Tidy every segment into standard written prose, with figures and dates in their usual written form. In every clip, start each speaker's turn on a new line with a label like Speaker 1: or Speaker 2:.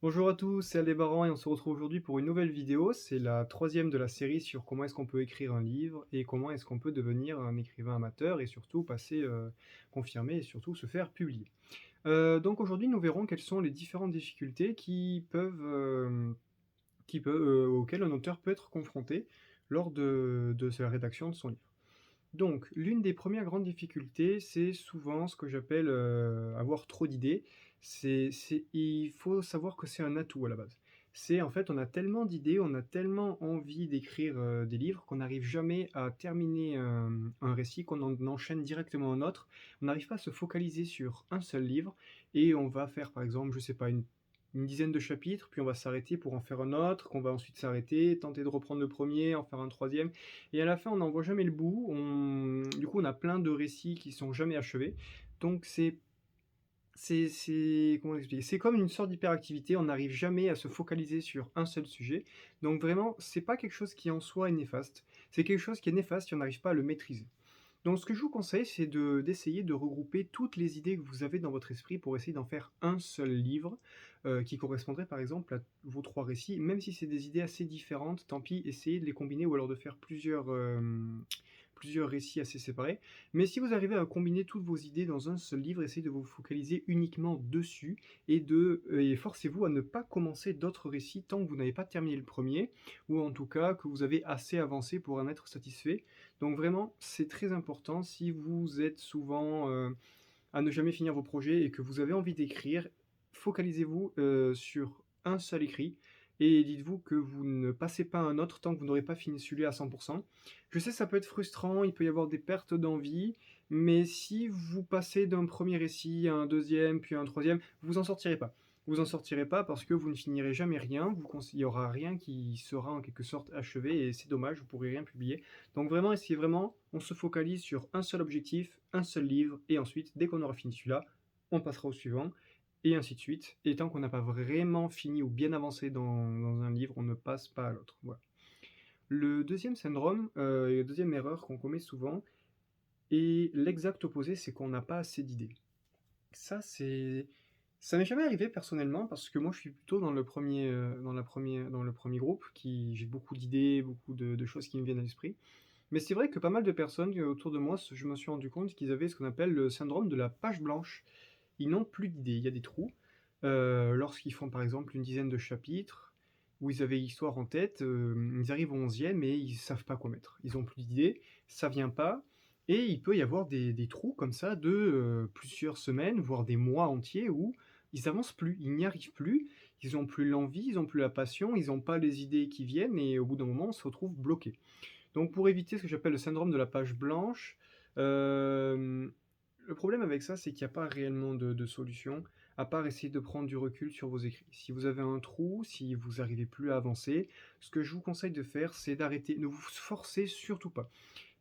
Speaker 1: Bonjour à tous, c'est Aldébaran et on se retrouve aujourd'hui pour une nouvelle vidéo. C'est la troisième de la série sur comment est-ce qu'on peut écrire un livre et comment est-ce qu'on peut devenir un écrivain amateur et surtout passer confirmé et surtout se faire publier. Donc aujourd'hui, nous verrons quelles sont les différentes difficultés auxquelles un auteur peut être confronté lors de la rédaction de son livre. Donc, l'une des premières grandes difficultés, c'est souvent ce que j'appelle, avoir trop d'idées. Il faut savoir que c'est un atout à la base. C'est en fait, on a tellement d'idées, on a tellement envie d'écrire, des livres qu'on n'arrive jamais à terminer un récit, qu'on en enchaîne directement un autre. On n'arrive pas à se focaliser sur un seul livre et on va faire par exemple, je sais pas, une dizaine de chapitres, puis on va s'arrêter pour en faire un autre, qu'on va ensuite s'arrêter, tenter de reprendre le premier, en faire un troisième. Et à la fin, on n'en voit jamais le bout. Du coup, on a plein de récits qui sont jamais achevés. Donc comment expliquer? C'est comme une sorte d'hyperactivité, on n'arrive jamais à se focaliser sur un seul sujet. Donc vraiment, c'est pas quelque chose qui en soi est néfaste, c'est quelque chose qui est néfaste si on n'arrive pas à le maîtriser. Donc ce que je vous conseille, c'est d'essayer de regrouper toutes les idées que vous avez dans votre esprit pour essayer d'en faire un seul livre, qui correspondrait par exemple à vos 3 récits. Même si c'est des idées assez différentes, tant pis, essayez de les combiner ou alors de faire plusieurs récits assez séparés. Mais si vous arrivez à combiner toutes vos idées dans un seul livre, essayez de vous focaliser uniquement dessus et forcez-vous à ne pas commencer d'autres récits tant que vous n'avez pas terminé le premier ou en tout cas que vous avez assez avancé pour en être satisfait. Donc vraiment, c'est très important si vous êtes souvent, à ne jamais finir vos projets et que vous avez envie d'écrire, focalisez-vous, sur un seul écrit et dites-vous que vous ne passez pas à un autre tant que vous n'aurez pas fini celui-là à 100. Je sais, ça peut être frustrant, il peut y avoir des pertes d'envie, mais si vous passez d'un premier récit à un deuxième, puis à un troisième, vous en sortirez pas. Vous en sortirez pas parce que vous ne finirez jamais rien, il y aura rien qui sera en quelque sorte achevé et c'est dommage, vous pourrez rien publier. Donc vraiment, essayez vraiment, on se focalise sur un seul objectif, un seul livre, et ensuite, dès qu'on aura fini celui-là, on passera au suivant, et ainsi de suite. Et tant qu'on n'a pas vraiment fini ou bien avancé dans un livre, on ne passe pas à l'autre. Voilà. Le deuxième syndrome, et la deuxième erreur qu'on commet souvent, est l'exact opposé, c'est qu'on n'a pas assez d'idées. Ça, c'est ça m'est jamais arrivé personnellement parce que moi je suis plutôt dans le premier groupe qui j'ai beaucoup d'idées, beaucoup de choses qui me viennent à l'esprit. Mais c'est vrai que pas mal de personnes, autour de moi, je me suis rendu compte qu'ils avaient ce qu'on appelle le syndrome de la page blanche. Ils n'ont plus d'idées, il y a des trous. Lorsqu'ils font par exemple une dizaine de chapitres, où ils avaient l'histoire en tête, ils arrivent au 11e et ils savent pas quoi mettre. Ils ont plus d'idées, ça vient pas et il peut y avoir des trous comme ça de, plusieurs semaines, voire des mois entiers où ils avancent plus, ils n'y arrivent plus, ils ont plus l'envie, ils ont plus la passion, ils ont pas les idées qui viennent et au bout d'un moment, on se retrouve bloqué. Donc pour éviter ce que j'appelle le syndrome de la page blanche, le problème avec ça, c'est qu'il y a pas réellement de solution, à part essayer de prendre du recul sur vos écrits. Si vous avez un trou, si vous arrivez plus à avancer, ce que je vous conseille de faire, c'est d'arrêter. Ne vous forcez surtout pas.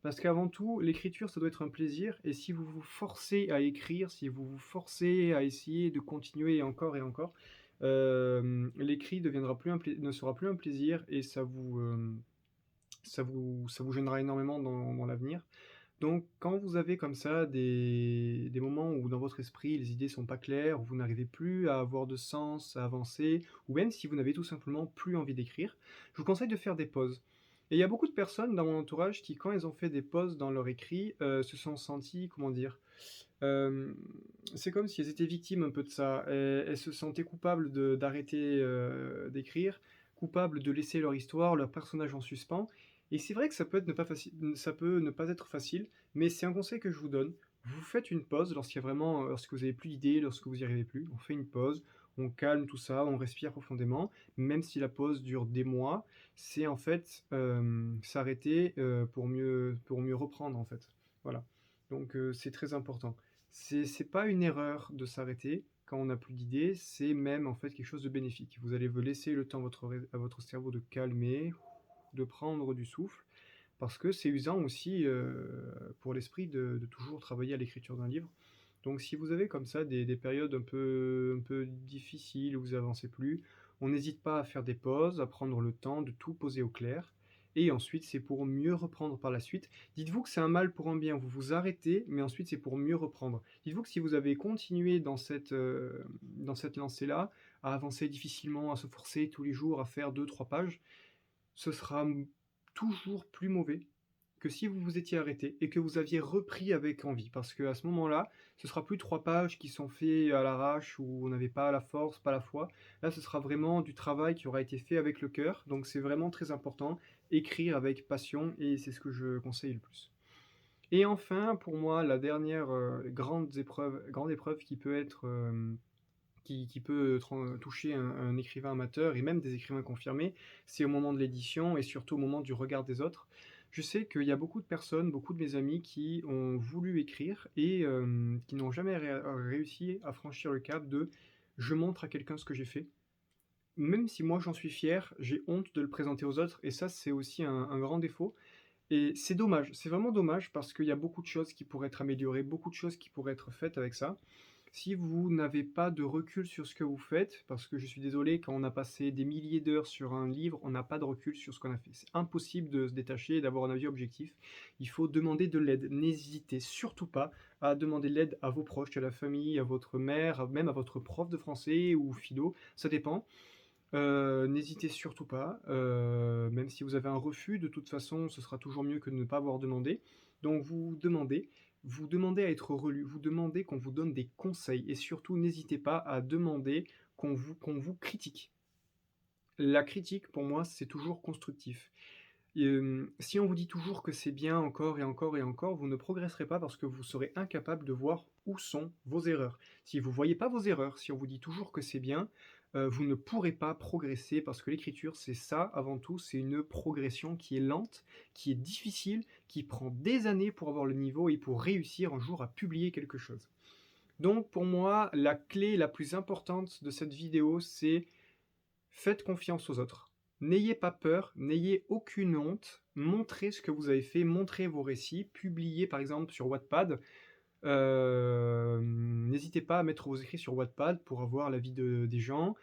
Speaker 1: Parce qu'avant tout, l'écriture, ça doit être un plaisir et si vous vous forcez à écrire, si vous vous forcez à essayer de continuer encore et encore, l'écrit deviendra plus un plai ne sera plus un plaisir et ça vous gênera énormément dans l'avenir. Donc quand vous avez comme ça des moments où dans votre esprit les idées sont pas claires, où vous n'arrivez plus à avoir de sens, à avancer, ou même si vous n'avez tout simplement plus envie d'écrire, je vous conseille de faire des pauses. Et il y a beaucoup de personnes dans mon entourage qui, quand elles ont fait des pauses dans leur écrit, se sont senties, comment dire? Hem, c'est comme si elles étaient victimes un peu de ça. Elles se sentaient coupables d'arrêter, d'écrire, coupables de laisser leur histoire, leur personnage en suspens et c'est vrai que ça peut ne pas être facile, mais c'est un conseil que je vous donne. Vous faites une pause lorsque vous avez plus d'idées, lorsque vous y arrivez plus. On fait une pause, on calme tout ça, on respire profondément, même si la pause dure des mois. C'est en fait, s'arrêter, pour mieux reprendre, en fait. Voilà. Donc c'est très important. C'est pas une erreur de s'arrêter quand on n'a plus d'idées, c'est même en fait quelque chose de bénéfique. Vous allez vous laisser le temps à votre cerveau de calmer, de prendre du souffle, parce que c'est usant aussi, pour l'esprit de toujours travailler à l'écriture d'un livre. Donc si vous avez comme ça des périodes un peu difficiles où vous avancez plus, on n'hésite pas à faire des pauses, à prendre le temps de tout poser au clair et ensuite c'est pour mieux reprendre par la suite. Dites-vous que c'est un mal pour un bien, vous vous arrêtez, mais ensuite c'est pour mieux reprendre. Dites-vous que si vous avez continué dans cette lancée-là, à avancer difficilement, à se forcer tous les jours à faire 2, 3 pages, ce sera toujours plus mauvais que si vous vous étiez arrêté et que vous aviez repris avec envie. Parce qu'à ce moment-là, ce sera plus 3 pages qui sont faits à l'arrache, où on n'avait pas la force, pas la foi. Là, ce sera vraiment du travail qui aura été fait avec le cœur, donc c'est vraiment très important. Écrire avec passion, et c'est ce que je conseille le plus. Et enfin, pour moi, la dernière, grande épreuve qui peut être, qui peut toucher un écrivain amateur et même des écrivains confirmés, c'est au moment de l'édition et surtout au moment du regard des autres. Je sais qu'il y a beaucoup de personnes, beaucoup de mes amis qui ont voulu écrire et qui n'ont jamais réussi à franchir le cap de je montre à quelqu'un ce que j'ai fait. Même si moi j'en suis fier, j'ai honte de le présenter aux autres, et ça c'est aussi un grand défaut. Et c'est dommage, c'est vraiment dommage parce qu'il y a beaucoup de choses qui pourraient être améliorées, beaucoup de choses qui pourraient être faites avec ça. Si vous n'avez pas de recul sur ce que vous faites, parce que je suis désolé, quand on a passé des milliers d'heures sur un livre, on n'a pas de recul sur ce qu'on a fait. C'est impossible de se détacher et d'avoir un avis objectif. Il faut demander de l'aide. N'hésitez surtout pas à demander de l'aide à vos proches, à la famille, à votre mère, même à votre prof de français ou philo, ça dépend. N'hésitez surtout pas, même si vous avez un refus, de toute façon, ce sera toujours mieux que de ne pas avoir demandé. Donc vous demandez à être relu, vous demandez qu'on vous donne des conseils, et surtout n'hésitez pas à demander qu'on vous critique. La critique, pour moi, c'est toujours constructif. Si on vous dit toujours que c'est bien encore et encore et encore, vous ne progresserez pas parce que vous serez incapable de voir où sont vos erreurs. Si vous ne voyez pas vos erreurs, si on vous dit toujours que c'est bien, vous ne pourrez pas progresser parce que l'écriture, c'est ça avant tout, c'est une progression qui est lente, qui est difficile, qui prend des années pour avoir le niveau et pour réussir un jour à publier quelque chose. Donc pour moi, la clé la plus importante de cette vidéo, c'est faites confiance aux autres. N'ayez pas peur, n'ayez aucune honte, montrez ce que vous avez fait, montrez vos récits, publiez par exemple sur Wattpad. N'hésitez pas à mettre vos écrits sur Wattpad pour avoir l'avis des gens.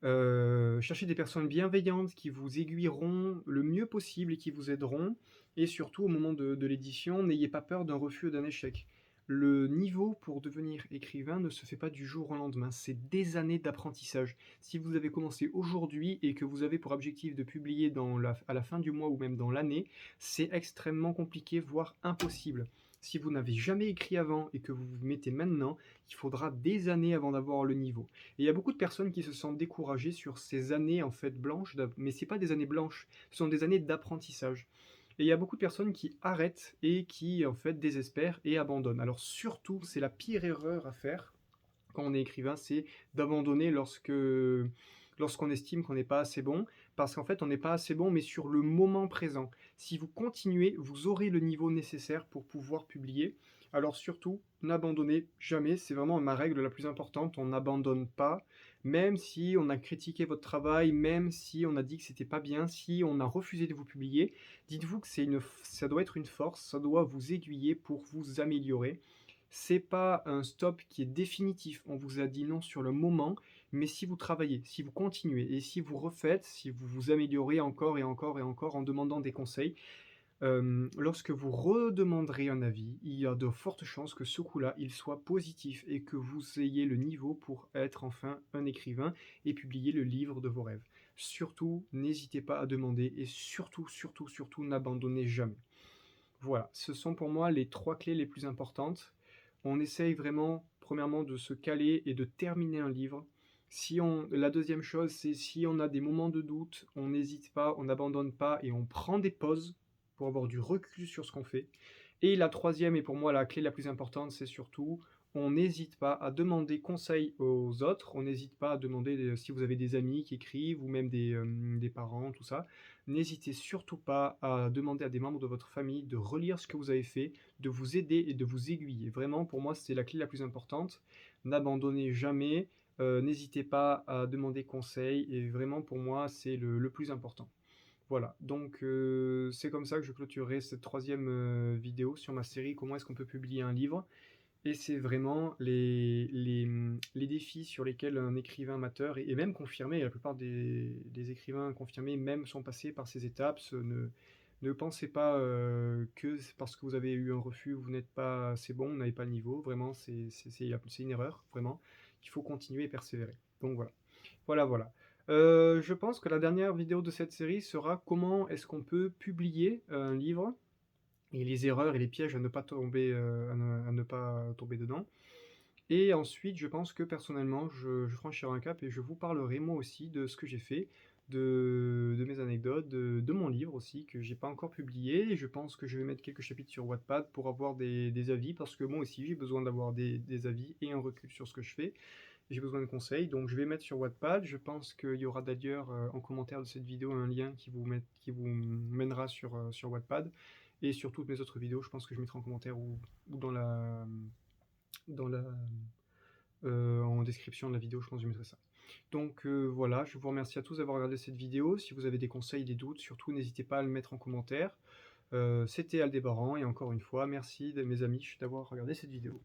Speaker 1: Cherchez des personnes bienveillantes qui vous aiguilleront le mieux possible et qui vous aideront. Et surtout, au moment de l'édition, n'ayez pas peur d'un refus ou d'un échec. Le niveau pour devenir écrivain ne se fait pas du jour au lendemain, c'est des années d'apprentissage. Si vous avez commencé aujourd'hui et que vous avez pour objectif de publier à la fin du mois ou même dans l'année, c'est extrêmement compliqué, voire impossible. Si vous n'avez jamais écrit avant et que vous vous mettez maintenant, il faudra des années avant d'avoir le niveau. Et il y a beaucoup de personnes qui se sentent découragées sur ces années en fait blanches, mais c'est pas des années blanches, ce sont des années d'apprentissage. Et il y a beaucoup de personnes qui arrêtent et qui en fait désespèrent et abandonnent. Alors surtout, c'est la pire erreur à faire quand on est écrivain, c'est d'abandonner lorsqu'on estime qu'on n'est pas assez bon, parce qu'en fait on n'est pas assez bon, mais sur le moment présent. Si vous continuez, vous aurez le niveau nécessaire pour pouvoir publier. Alors surtout, n'abandonnez jamais, c'est vraiment ma règle la plus importante, on n'abandonne pas, même si on a critiqué votre travail, même si on a dit que c'était pas bien, si on a refusé de vous publier, dites-vous que ça doit être une force, ça doit vous aiguiller pour vous améliorer. C'est pas un stop qui est définitif, on vous a dit non sur le moment, mais si vous travaillez, si vous continuez et si vous refaites, si vous vous améliorez encore et encore et encore en demandant des conseils, lorsque vous redemanderez un avis, il y a de fortes chances que ce coup-là, il soit positif et que vous ayez le niveau pour être enfin un écrivain et publier le livre de vos rêves. Surtout, n'hésitez pas à demander et surtout, surtout, surtout, n'abandonnez jamais. Voilà, ce sont pour moi les 3 clés les plus importantes. On essaye vraiment, premièrement, de se caler et de terminer un livre. La deuxième chose, c'est si on a des moments de doute, on n'hésite pas, on n'abandonne pas et on prend des pauses pour avoir du recul sur ce qu'on fait. Et la troisième, et pour moi la clé la plus importante, c'est surtout, on n'hésite pas à demander conseil aux autres, on n'hésite pas à demander si vous avez des amis qui écrivent ou même des parents, tout ça. N'hésitez surtout pas à demander à des membres de votre famille de relire ce que vous avez fait, de vous aider et de vous aiguiller. Vraiment, pour moi, c'est la clé la plus importante. N'abandonnez jamais, n'hésitez pas à demander conseil, et vraiment, pour moi, c'est le plus important. Voilà, donc c'est comme ça que je clôturerai cette troisième vidéo sur ma série « Comment est-ce qu'on peut publier un livre ?» et c'est vraiment les défis sur lesquels un écrivain amateur et même confirmé, la plupart des écrivains confirmés même sont passés par ces étapes. Ne pensez pas, que c'est parce que vous avez eu un refus, vous n'êtes pas assez bon, vous n'avez pas le niveau. Vraiment, c'est une erreur, vraiment. Il faut continuer et persévérer. Donc voilà. Voilà, voilà. Je pense que la dernière vidéo de cette série sera comment est-ce qu'on peut publier un livre et les erreurs et les pièges à ne pas tomber, à ne pas tomber dedans. Et ensuite, je pense que personnellement, je franchirai un cap et je vous parlerai moi aussi de ce que j'ai fait, de mes anecdotes, de mon livre aussi que j'ai pas encore publié. Et je pense que je vais mettre quelques chapitres sur Wattpad pour avoir des avis, parce que moi aussi j'ai besoin d'avoir des avis et un recul sur ce que je fais. J'ai besoin de conseils, donc je vais mettre sur Wattpad. Je pense qu'il y aura d'ailleurs en commentaire de cette vidéo un lien qui vous mènera sur Wattpad. Et sur toutes mes autres vidéos, je pense que je mettrai en commentaire ou dans la, en description de la vidéo, je pense que je mettrai ça. Donc voilà, je vous remercie à tous d'avoir regardé cette vidéo. Si vous avez des conseils, des doutes, surtout n'hésitez pas à le mettre en commentaire. C'était Aldébaran et encore une fois, merci mes amis d'avoir regardé cette vidéo.